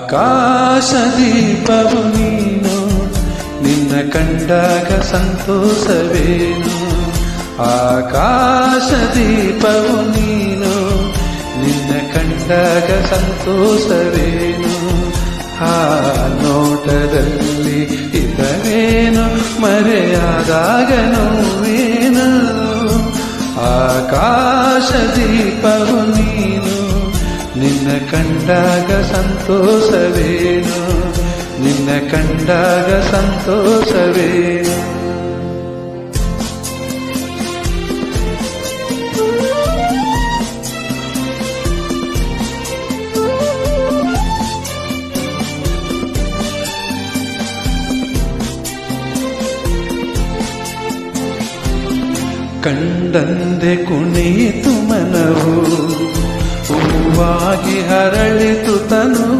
ಆಕಾಶ ದೀಪವು ನೀನು, ನಿನ್ನ ಕಂಡಾಗ ಸಂತೋಷವೇನು. ಆಕಾಶ ದೀಪವು ನೀನು, ನಿನ್ನ ಕಂಡಾಗ ಸಂತೋಷವೇನು. ಆ ನೋಟದಲ್ಲಿ ಇದವೇನು, ಮರೆಯಾದಾಗ ನೋವೇನು. ಆಕಾಶ ದೀಪವು ನೀನು, ನಿನ್ನ ಕಂಡಾಗ ಸಂತೋಷವೇನು, ನಿನ್ನ ಕಂಡಾಗ ಸಂತೋಷವೇನು. ಕಂಡಂದೆ ಕುಣಿಯಿತು ಮನವು, ಹೂವಾಗಿ ಹರಳಿತು ತನುವು.